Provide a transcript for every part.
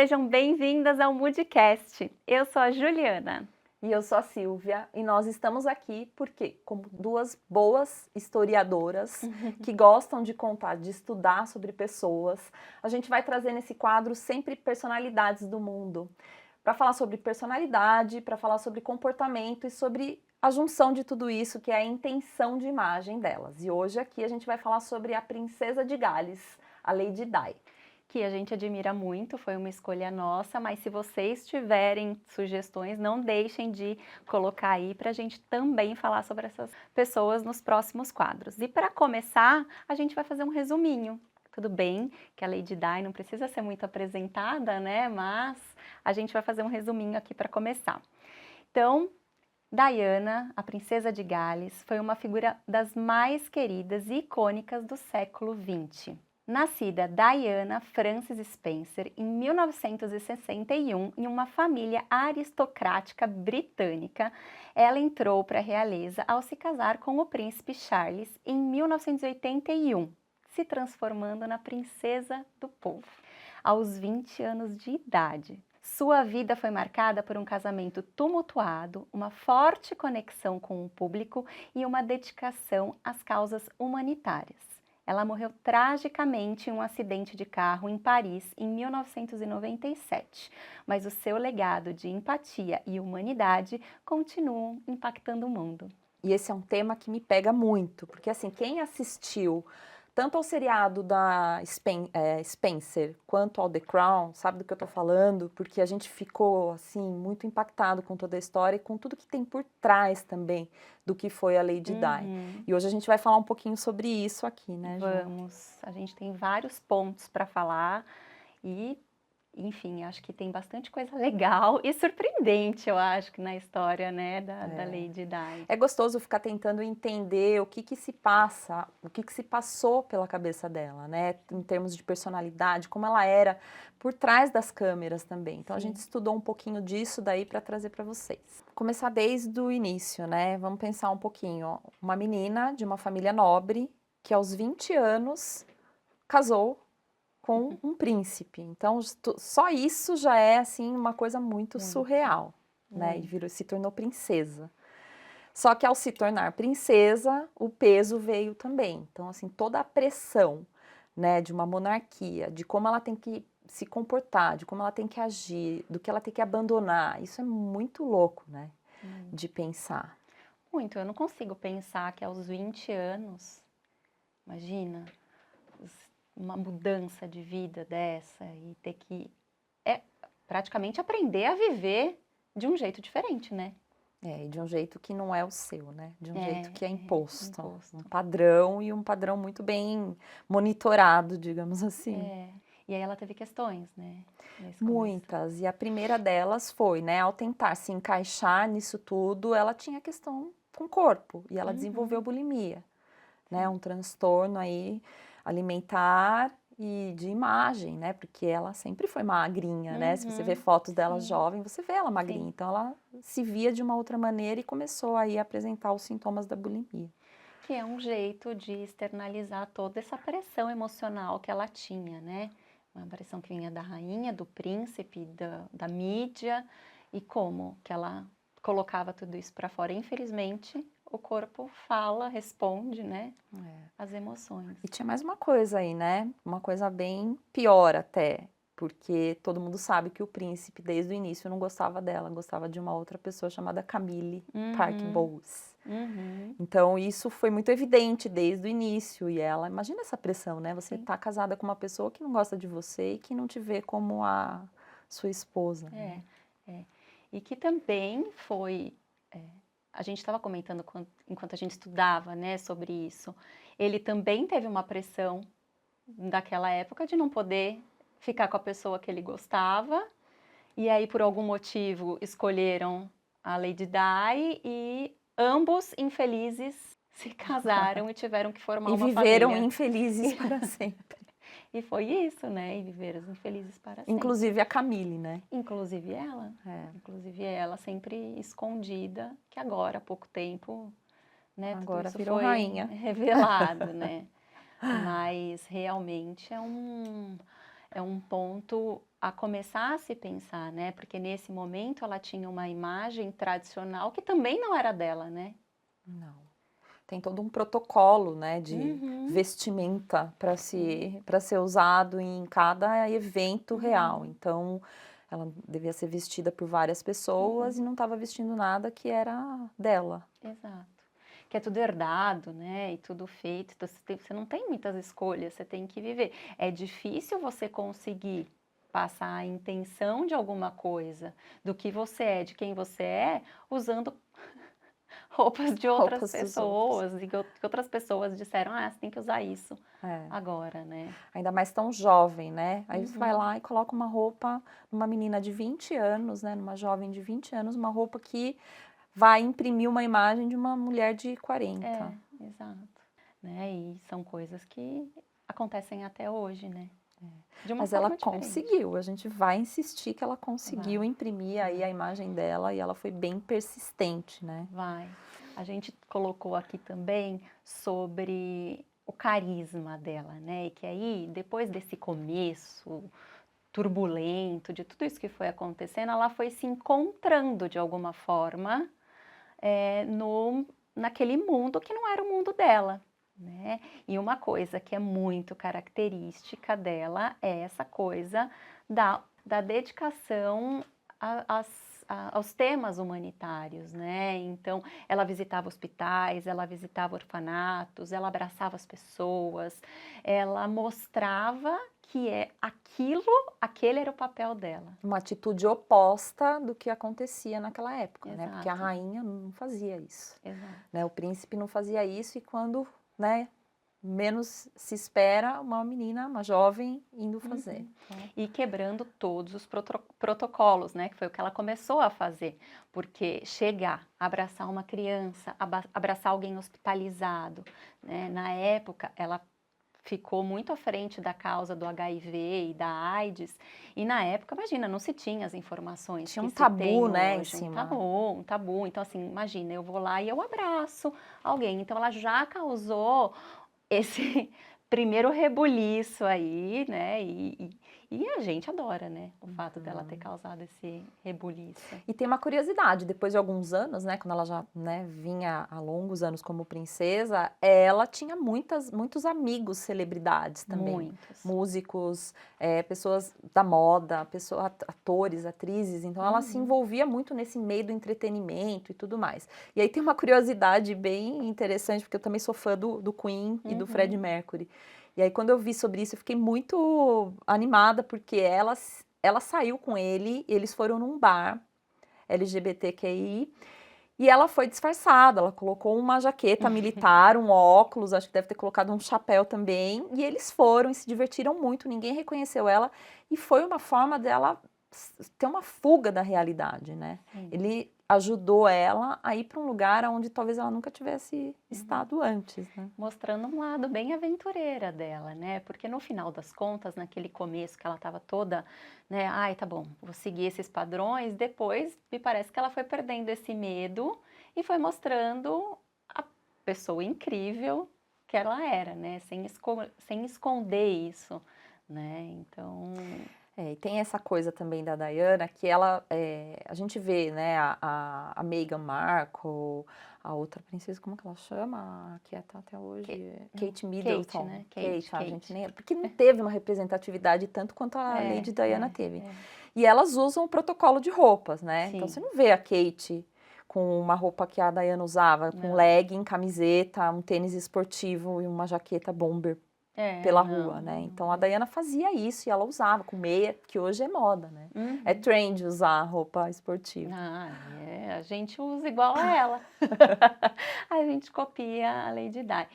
Sejam bem-vindas ao Moodcast. Eu sou a Juliana. E eu sou a Silvia, e nós estamos aqui porque, como duas boas historiadoras que gostam de contar, de estudar sobre pessoas, a gente vai trazer nesse quadro sempre personalidades do mundo, para falar sobre personalidade, para falar sobre comportamento e sobre a junção de tudo isso, que é a intenção de imagem delas. E hoje aqui a gente vai falar sobre a princesa de Gales, a Lady Di. Que a gente admira muito, foi uma escolha nossa, mas se vocês tiverem sugestões, não deixem de colocar aí para a gente também falar sobre essas pessoas nos próximos quadros. E para começar, a gente vai fazer um resuminho. Tudo bem que a Lady Di não precisa ser muito apresentada, né? Mas a gente vai fazer um resuminho aqui para começar. Então, Diana, a princesa de Gales, foi uma figura das mais queridas e icônicas do século XX. Nascida Diana Frances Spencer em 1961 em uma família aristocrática britânica, ela entrou para a realeza ao se casar com o príncipe Charles em 1981, se transformando na princesa do povo, aos 20 anos de idade. Sua vida foi marcada por um casamento tumultuado, uma forte conexão com o público e uma dedicação às causas humanitárias. Ela morreu tragicamente em um acidente de carro em Paris em 1997, mas o seu legado de empatia e humanidade continuam impactando o mundo. E esse é um tema que me pega muito, porque assim, quem assistiu tanto ao seriado da Spencer quanto ao The Crown, sabe do que eu tô falando? Porque a gente ficou, assim, muito impactado com toda a história e com tudo que tem por trás também do que foi a Lady Di. E hoje a gente vai falar um pouquinho sobre isso aqui, né, Ju? Vamos, a gente tem vários pontos para falar e, enfim, acho que tem bastante coisa legal e surpreendente, eu acho, que na história, né, da Lady Di. É gostoso ficar tentando entender o que se passa, o que se passou pela cabeça dela, né, em termos de personalidade, como ela era por trás das câmeras também. Então a gente estudou um pouquinho disso daí para trazer para vocês. Começar desde o início, né, vamos pensar um pouquinho, ó. Uma menina de uma família nobre que aos 20 anos casou com um príncipe. Então, só isso já é, assim, uma coisa muito surreal, né? E se tornou princesa. Só que ao se tornar princesa, o peso veio também. Então, assim, toda a pressão, né, de uma monarquia, de como ela tem que se comportar, de como ela tem que agir, do que ela tem que abandonar, isso é muito louco, né, de pensar. Muito, eu não consigo pensar que aos 20 anos, imagina, uma mudança de vida dessa e ter que praticamente aprender a viver de um jeito diferente, né? E de um jeito que não é o seu, né? De um jeito que é imposto. Imposto. Um padrão e um padrão muito bem monitorado, digamos assim. E aí ela teve questões, né? Muitas. E a primeira delas foi, né? Ao tentar se encaixar nisso tudo, ela tinha questão com o corpo. E ela desenvolveu bulimia, né? Um transtorno aí alimentar e de imagem, né? Porque ela sempre foi magrinha, né? Se você vê fotos dela jovem, você vê ela magrinha. Então ela se via de uma outra maneira e começou aí a apresentar os sintomas da bulimia. Que é um jeito de externalizar toda essa pressão emocional que ela tinha, né? Uma pressão que vinha da rainha, do príncipe, da mídia, e como que ela colocava tudo isso para fora. Infelizmente, o corpo fala, responde, né? As emoções. E tinha mais uma coisa aí, né? Uma coisa bem pior até, porque todo mundo sabe que o príncipe, desde o início, não gostava dela, gostava de uma outra pessoa chamada Camille Park Bowles. Então, isso foi muito evidente desde o início, e ela, imagina essa pressão, né? Você tá casada com uma pessoa que não gosta de você e que não te vê como a sua esposa. E que também foi... a gente estava comentando enquanto a gente estudava, né, sobre isso. Ele também teve uma pressão daquela época de não poder ficar com a pessoa que ele gostava. E aí, por algum motivo, escolheram a Lady Di e ambos infelizes se casaram e tiveram que formar uma família. E viveram infelizes para sempre. E foi isso, né? E viveram infelizes para sempre. Inclusive a Camille, né? Inclusive ela. Inclusive ela, sempre escondida, que agora, há pouco tempo, né? Agora tudo isso virou foi rainha. revelado, né? Mas realmente é um ponto a começar a se pensar, né? Porque nesse momento ela tinha uma imagem tradicional que também não era dela, né? Não. Tem todo um protocolo, né, de Uhum. vestimenta para ser usado em cada evento real. Então, ela devia ser vestida por várias pessoas e não estava vestindo nada que era dela. Exato. Que é tudo herdado, né? E tudo feito. Então, você não tem muitas escolhas, você tem que viver. É difícil você conseguir passar a intenção de alguma coisa, do que você é, de quem você é, usando roupas de outras Roupas dos outros. pessoas. E que outras pessoas disseram, ah, você tem que usar isso É. agora, né? Ainda mais tão jovem, né? Aí você vai Uhum. lá e coloca uma roupa numa menina de 20 anos, né? Numa jovem de 20 anos, uma roupa que vai imprimir uma imagem de uma mulher de 40. Exato. Né? E são coisas que acontecem até hoje, né? De uma Mas ela forma diferente. conseguiu, a gente vai insistir que ela conseguiu Vai, imprimir aí a imagem dela e ela foi bem persistente, né? vai. A gente colocou aqui também sobre o carisma dela, né? E que aí, depois desse começo turbulento, de tudo isso que foi acontecendo, ela foi se encontrando de alguma forma naquele mundo que não era o mundo dela, né? E uma coisa que é muito característica dela é essa coisa da dedicação aos temas humanitários, né? Então, ela visitava hospitais, ela visitava orfanatos, ela abraçava as pessoas, ela mostrava que aquele era o papel dela. Uma atitude oposta do que acontecia naquela época, né? Porque a Exato. rainha não fazia isso, Exato. né? O príncipe não fazia isso e quando, né, menos se espera, uma menina, uma jovem indo fazer. Uhum. Então, E quebrando todos os protocolos, né? Que foi o que ela começou a fazer. Porque chegar, abraçar uma criança, abraçar alguém hospitalizado, né? Na época, ela ficou muito à frente da causa do HIV e da AIDS. E na época, imagina, não se tinha as informações tinha que um se tem tabu, né, em hoje. Um cima. tabu, um tabu. Então, assim, imagina, eu vou lá e eu abraço alguém. Então, ela já causou esse primeiro rebuliço aí, né? E a gente adora, né? O fato dela ter causado esse rebuliço. E tem uma curiosidade, depois de alguns anos, né, quando ela já, né, vinha há longos anos como princesa, ela tinha muitos amigos celebridades também, Muitos. músicos, pessoas da moda, atores, atrizes, então ela se envolvia muito nesse meio do entretenimento e tudo mais. E aí tem uma curiosidade bem interessante, porque eu também sou fã do Queen e do Freddie Mercury. E aí quando eu vi sobre isso, eu fiquei muito animada, porque ela saiu com ele, eles foram num bar LGBTQI e ela foi disfarçada, ela colocou uma jaqueta militar, um óculos, acho que deve ter colocado um chapéu também, e eles foram e se divertiram muito, ninguém reconheceu ela e foi uma forma dela ter uma fuga da realidade, né? Ele ajudou ela a ir para um lugar onde talvez ela nunca tivesse estado antes, né? Mostrando um lado bem aventureira dela, né? Porque no final das contas, naquele começo que ela estava toda, né? Ai, tá bom, vou seguir esses padrões. Depois, me parece que ela foi perdendo esse medo e foi mostrando a pessoa incrível que ela era, né? Sem esconder isso, né? Então, E tem essa coisa também da Diana, que ela, a gente vê, né, a Meghan Markle, a outra princesa, como que ela chama? A que tá até hoje, Kate Middleton. Kate, né? Kate, a gente Kate. nem, porque não teve uma representatividade tanto quanto a Lady Diana teve. É. E elas usam o protocolo de roupas, né? Então Sim. você não vê a Kate com uma roupa que a Diana usava, com Não. legging, camiseta, um tênis esportivo e uma jaqueta bomber pela rua, não, né? Então a Diana fazia isso e ela usava com meia, que hoje é moda, né? É trend usar roupa esportiva. A gente usa igual a ela. A gente copia a Lady Di.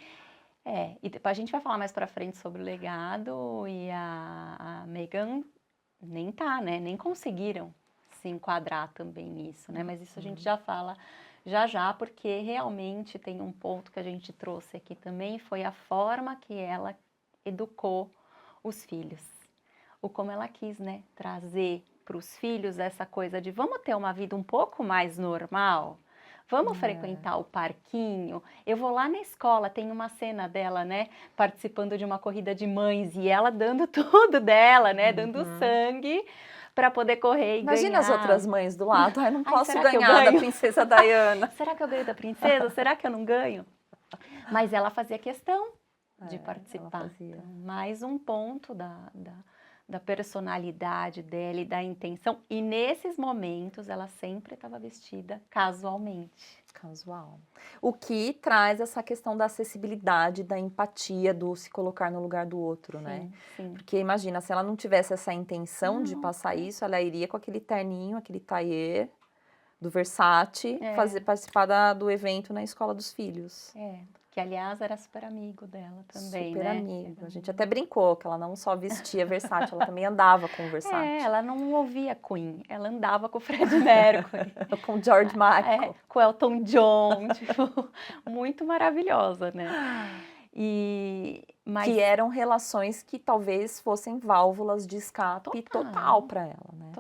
E depois a gente vai falar mais pra frente sobre o legado e a Meghan nem tá, né? Nem conseguiram se enquadrar também nisso, né? Mas isso a gente já fala já, porque realmente tem um ponto que a gente trouxe aqui também, foi a forma que ela educou os filhos. O como ela quis, né? Trazer para os filhos essa coisa de vamos ter uma vida um pouco mais normal, Vamos frequentar o parquinho? Eu vou lá na escola, tem uma cena dela, né, participando de uma corrida de mães e ela dando tudo dela, né, dando sangue para poder correr e Imagina as ganhar. outras mães do lado, ai, não Ai, posso será que eu ganhar da ganho? princesa Diana. Será que eu ganho da princesa? Será que eu não ganho? Mas ela fazia questão de Ela participar. fazia. Então, mais um ponto da personalidade dela e da intenção. E nesses momentos ela sempre estava vestida casualmente. Casual. O que traz essa questão da acessibilidade, da empatia, do se colocar no lugar do outro, né? Sim. Porque imagina, se ela não tivesse essa intenção de Não, passar isso, ela iria com aquele terninho, aquele tailleur do Versace, É. participar do evento na escola dos filhos. Que aliás era super amigo dela também, Super né? amigo. A gente até brincou que ela não só vestia Versace, ela também andava com o Versace. Ela não ouvia Queen, ela andava com o Freddie Mercury. Com George Michael. Com Elton John, tipo, muito maravilhosa, né? Mas que eram relações que talvez fossem válvulas de escape total para ela, né?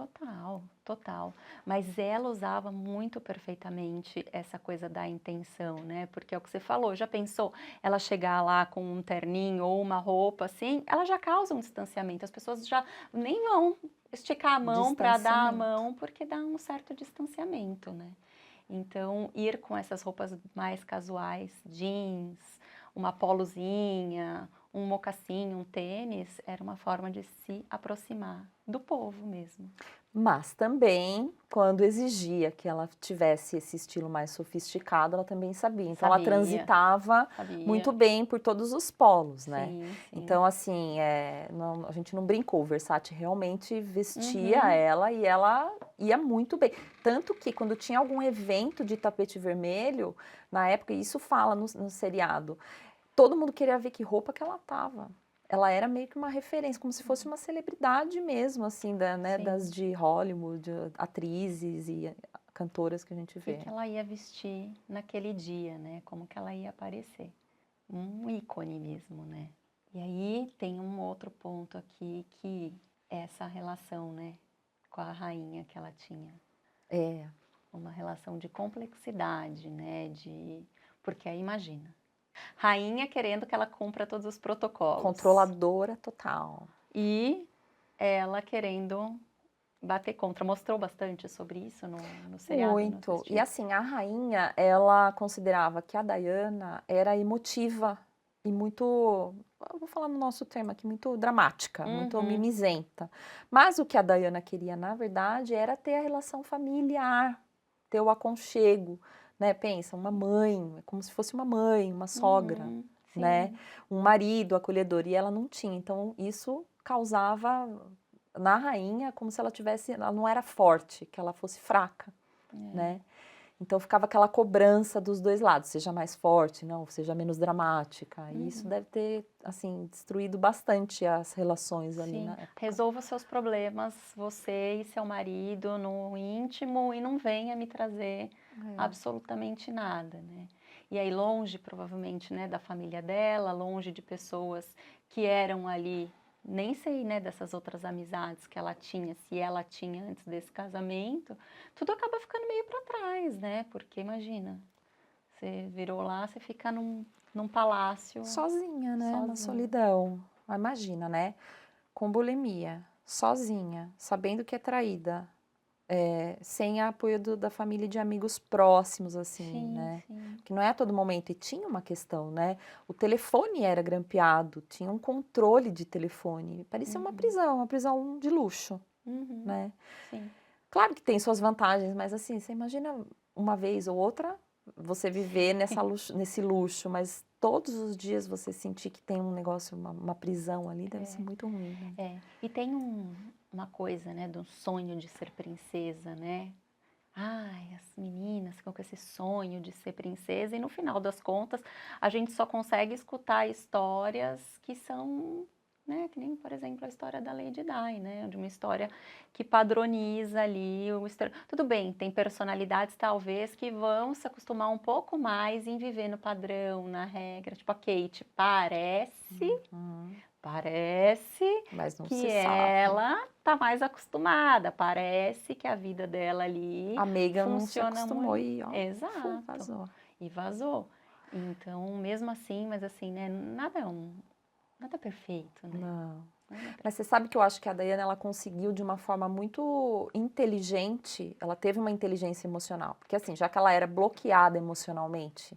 Total. Mas ela usava muito perfeitamente essa coisa da intenção, né? Porque é o que você falou, já pensou ela chegar lá com um terninho ou uma roupa assim, ela já causa um distanciamento. As pessoas já nem vão esticar a mão para dar a mão, porque dá um certo distanciamento, né? Então, ir com essas roupas mais casuais, jeans, uma polozinha, um mocassim, um tênis, era uma forma de se aproximar do povo mesmo. Mas também, quando exigia que ela tivesse esse estilo mais sofisticado, ela também sabia. Então, ela transitava muito bem por todos os polos, né? Sim. Então, assim, a gente não brincou, o Versace realmente vestia ela e ela ia muito bem. Tanto que, quando tinha algum evento de tapete vermelho, na época, isso fala no seriado, todo mundo queria ver que roupa que ela tava. Ela era meio que uma referência, como se fosse uma celebridade mesmo, assim, das de Hollywood, atrizes e cantoras que a gente vê. O que ela ia vestir naquele dia, né? Como que ela ia aparecer. Um ícone mesmo, né? E aí tem um outro ponto aqui que é essa relação, né? Com a rainha que ela tinha. Uma relação de complexidade, né? Porque aí imagina, rainha querendo que ela cumpra todos os protocolos. Controladora total. E ela querendo bater contra. Mostrou bastante sobre isso no seriado? Muito. E assim, a rainha, ela considerava que a Diana era emotiva e muito, eu vou falar no nosso termo aqui, muito dramática, muito mimizenta. Mas o que a Diana queria, na verdade, era ter a relação familiar, ter o aconchego, né? Pensa, uma mãe, é como se fosse uma mãe, uma sogra, né? Um marido acolhedor, e ela não tinha. Então, isso causava na rainha como se ela não era forte, que ela fosse fraca, né? Então ficava aquela cobrança dos dois lados, seja mais forte, não, seja menos dramática. E isso deve ter, assim, destruído bastante as relações ali na época. Resolva seus problemas, você e seu marido, no íntimo, e não venha me trazer absolutamente nada, né? E aí longe, provavelmente, né, da família dela, longe de pessoas que eram ali, nem sei, né, dessas outras amizades que ela tinha, se ela tinha antes desse casamento, tudo acaba ficando meio para trás, né? Porque imagina, você virou lá, você fica num palácio. Sozinha, né? Uma solidão. Imagina, né? Com bulimia, sozinha, sabendo que é traída, sem apoio da família e de amigos próximos, assim, né? Que não é a todo momento. E tinha uma questão, né? O telefone era grampeado, tinha um controle de telefone. Parecia uma prisão de luxo, né? Claro que tem suas vantagens, mas assim, você imagina uma vez ou outra você viver nesse luxo, mas todos os dias você sentir que tem um negócio, uma prisão ali, deve ser muito ruim, né? E tem uma coisa, né, do sonho de ser princesa, né? Ai, as meninas ficam com esse sonho de ser princesa e no final das contas a gente só consegue escutar histórias que são, né, que nem, por exemplo, a história da Lady Di, né, de uma história que padroniza ali, tudo bem, tem personalidades talvez que vão se acostumar um pouco mais em viver no padrão, na regra, tipo a Kate parece, Parece Mas não que se sabe. ela tá mais acostumada, parece que a vida dela ali A Megan não se funciona acostumou muito. e, ó, Exato. vazou. E vazou. Então, mesmo assim, mas assim, né, nada perfeito, né? Não. Nada Mas você sabe que eu acho que a Diana, ela conseguiu de uma forma muito inteligente, ela teve uma inteligência emocional. Porque assim, já que ela era bloqueada emocionalmente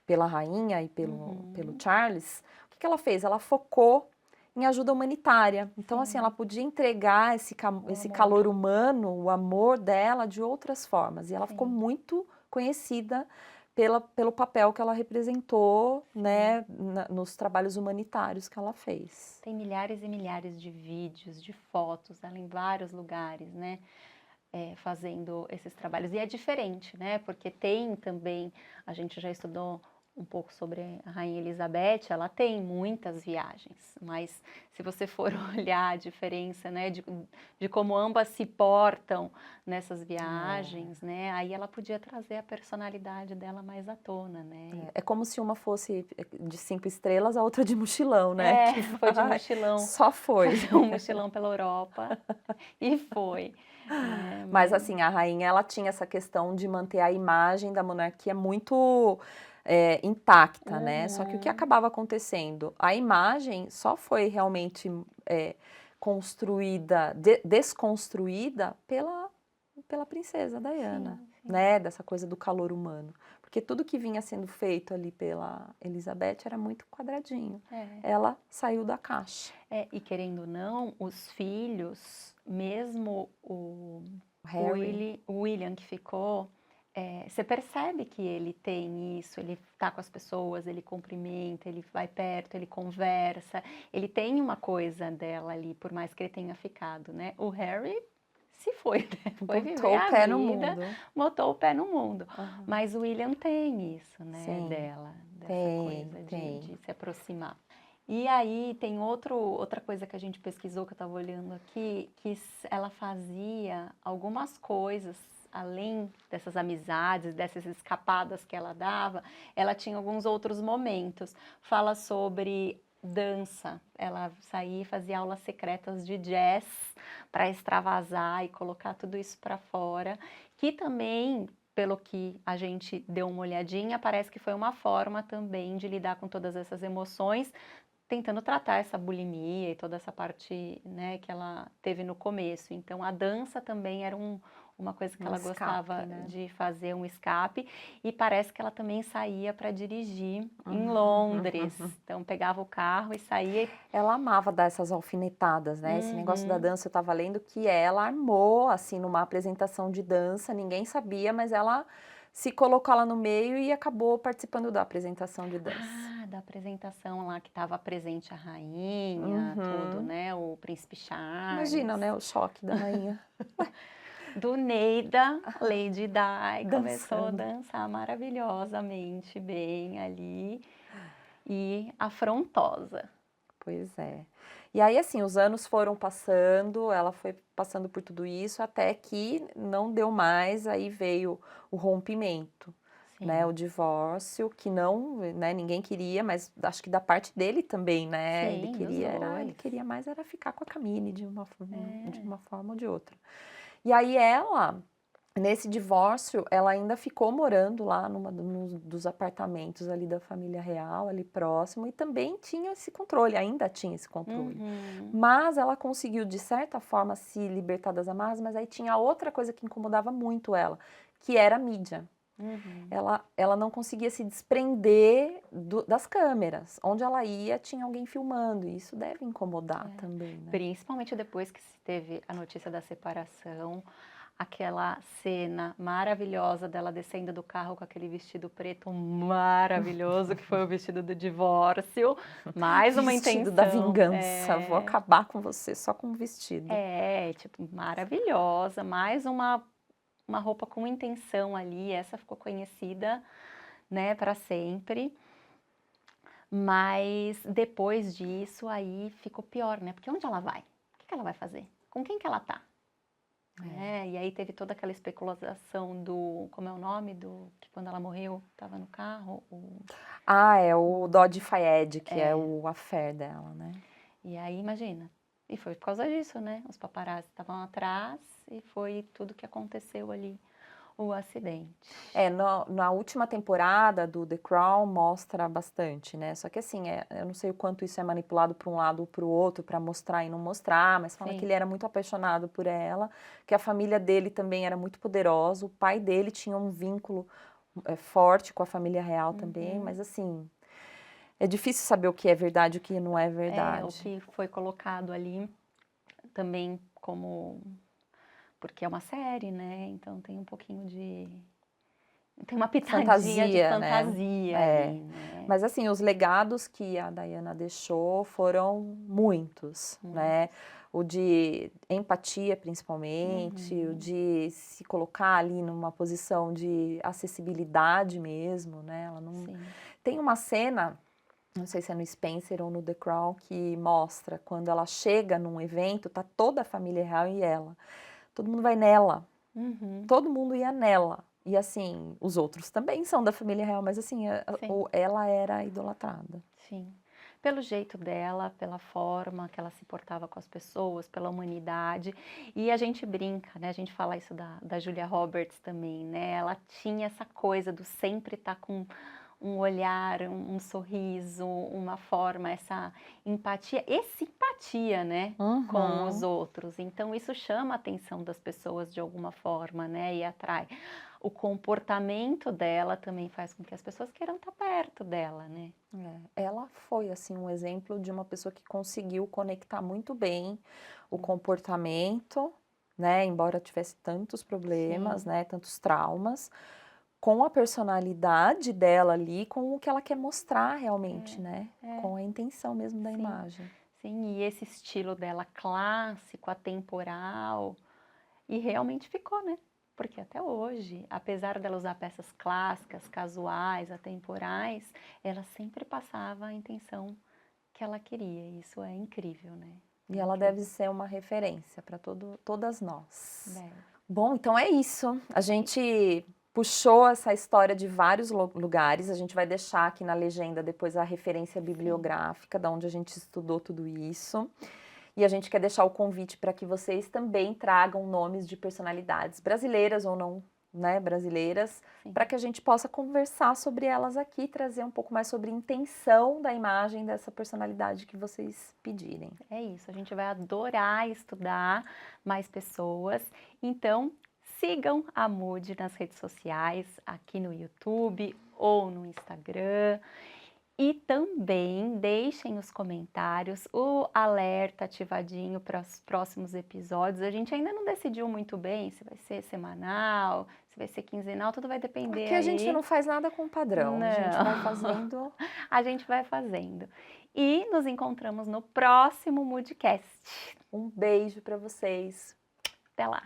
pela rainha e pelo Charles, o que que ela fez? Ela focou em ajuda humanitária. Então, assim, Sim. ela podia entregar esse amor. calor humano, o amor dela, de outras formas. E ela ficou Sim. muito conhecida pelo papel que ela representou, né, nos trabalhos humanitários que ela fez. Tem milhares e milhares de vídeos, de fotos, ela em vários lugares, né? Fazendo esses trabalhos. E é diferente, né? Porque tem também, a gente já estudou um pouco sobre a Rainha Elizabeth, ela tem muitas viagens, mas se você for olhar a diferença, né, de como ambas se portam nessas viagens, né, aí ela podia trazer a personalidade dela mais à tona, né? É como se uma fosse de 5 estrelas, a outra de mochilão, né? Que Foi de mochilão, só foi. fazer um mochilão pela Europa e foi, né? Mas assim, a rainha, ela tinha essa questão de manter a imagem da monarquia muito intacta, né? Só que o que acabava acontecendo? A imagem só foi realmente construída, desconstruída pela princesa Diana, Sim, sim. né? Dessa coisa do calor humano. Porque tudo que vinha sendo feito ali pela Elizabeth era muito quadradinho. Ela saiu da caixa. E querendo ou não, os filhos, mesmo o Harry. William que ficou, você percebe que ele tem isso, ele tá com as pessoas, ele cumprimenta, ele vai perto, ele conversa, ele tem uma coisa dela ali, por mais que ele tenha ficado, né? O Harry se foi, né? Foi viver Botou o a pé no vida, mundo. botou o pé no mundo. Uhum. Mas o William tem isso, né, Sim, dessa tem, coisa tem. de se aproximar. E aí tem outra coisa que a gente pesquisou, que eu estava olhando aqui, que ela fazia algumas coisas, além dessas amizades, dessas escapadas que ela dava, ela tinha alguns outros momentos. Fala sobre dança, ela saía e fazia aulas secretas de jazz para extravasar e colocar tudo isso para fora, que também, pelo que a gente deu uma olhadinha, parece que foi uma forma também de lidar com todas essas emoções, tentando tratar essa bulimia e toda essa parte, né, que ela teve no começo. Então, a dança também era uma coisa que ela escape, gostava né? de fazer, um escape. E parece que ela também saía para dirigir em Londres. Então, pegava o carro e saía. Ela amava dar essas alfinetadas, né? Esse negócio da dança, eu tava lendo que ela armou, assim, numa apresentação de dança, ninguém sabia, mas ela se colocou lá no meio e acabou participando da apresentação de dança. Da apresentação lá que estava presente a rainha, tudo, né? O príncipe Charles. Imagina, né? O choque da rainha. Do Neida, Lady Di começou a Dançando. dançar maravilhosamente bem ali e afrontosa. Pois é. E aí, assim, os anos foram passando, ela foi passando por tudo isso, até que não deu mais, aí veio o rompimento, né? O Sim, divórcio, que não, né, ninguém queria, mas acho que da parte dele também, né? sim, dos Ele dois. queria mais era ficar com a Camille de uma forma ou de outra. E aí ela, nesse divórcio, ela ainda ficou morando lá dos apartamentos ali da família real, ali próximo, e também tinha esse controle, ainda tinha esse controle. Mas ela conseguiu, de certa forma, se libertar das amarras, mas aí tinha outra coisa que incomodava muito ela, que era a mídia. Ela não conseguia se desprender das câmeras. Onde ela ia, tinha alguém filmando, e isso deve incomodar também, né? Principalmente depois que se teve a notícia da separação, aquela cena maravilhosa dela descendo do carro com aquele vestido preto maravilhoso, que foi o vestido do divórcio, mais uma Vestido intenção. da vingança, vou acabar com você só com um vestido. Tipo, maravilhosa, mais uma roupa com intenção ali, essa ficou conhecida, né, para sempre. Mas depois disso aí ficou pior, né? Porque onde ela vai? O que ela vai fazer? Com quem que ela tá? E aí teve toda aquela especulação do, como é o nome do, que quando ela morreu, estava no carro, É o Dodge Fayed, que é o affair dela, né? E aí, imagina. E foi por causa disso, né? Os paparazzi estavam atrás e foi tudo que aconteceu ali, o acidente. Na última temporada do The Crown mostra bastante, né? Só que assim, eu não sei o quanto isso é manipulado para um lado ou para o outro, para mostrar e não mostrar, mas fala que Sim. ele era muito apaixonado por ela, que a família dele também era muito poderosa, o pai dele tinha um vínculo forte com a família real também, mas assim, é difícil saber o que é verdade e o que não é O verdade. que foi colocado ali também como... Porque é uma série, né? Então tem um pouquinho de... Tem uma pitadinha de Fantasia, né? fantasia ali, né? Mas assim, os legados que a Diana deixou foram muitos, né? O de empatia, principalmente, o de se colocar ali numa posição de acessibilidade mesmo, né? Ela não... Sim. Tem uma cena, não sei se é no Spencer ou no The Crown, que mostra quando ela chega num evento, tá toda a família real e ela. Todo mundo vai nela. Todo mundo ia nela. E assim, os outros também são da família real, mas assim, ela era idolatrada. Sim. Pelo jeito dela, pela forma que ela se portava com as pessoas, pela humanidade. E a gente brinca, né? A gente fala isso da Julia Roberts também, né? Ela tinha essa coisa do sempre estar com um olhar, um sorriso, uma forma, essa empatia e simpatia, né? Com os outros. Então, isso chama a atenção das pessoas de alguma forma, né? E atrai. O comportamento dela também faz com que as pessoas queiram estar perto dela, né? Ela foi, assim, um exemplo de uma pessoa que conseguiu conectar muito bem o comportamento, né? Embora tivesse tantos problemas, né? Tantos traumas, com a personalidade dela ali, com o que ela quer mostrar realmente, né? Com a intenção mesmo da imagem. Sim, e esse estilo dela clássico, atemporal, e realmente ficou, né? Porque até hoje, apesar dela usar peças clássicas, casuais, atemporais, ela sempre passava a intenção que ela queria. Isso é incrível, né? E ela deve ser uma referência para todas nós. Deve. Bom, então é isso. A gente puxou essa história de vários lugares. A gente vai deixar aqui na legenda depois a referência bibliográfica, da onde a gente estudou tudo isso. E a gente quer deixar o convite para que vocês também tragam nomes de personalidades brasileiras ou não, né, brasileiras, para que a gente possa conversar sobre elas aqui, trazer um pouco mais sobre a intenção da imagem dessa personalidade que vocês pedirem. É isso, a gente vai adorar estudar mais pessoas. Então, sigam a Mood nas redes sociais, aqui no YouTube ou no Instagram. E também deixem os comentários, o alerta ativadinho para os próximos episódios. A gente ainda não decidiu muito bem se vai ser semanal, se vai ser quinzenal, tudo vai depender. Porque a gente não faz nada com padrão, não. A gente vai fazendo. A gente vai fazendo. E nos encontramos no próximo Moodcast. Um beijo para vocês. Até lá!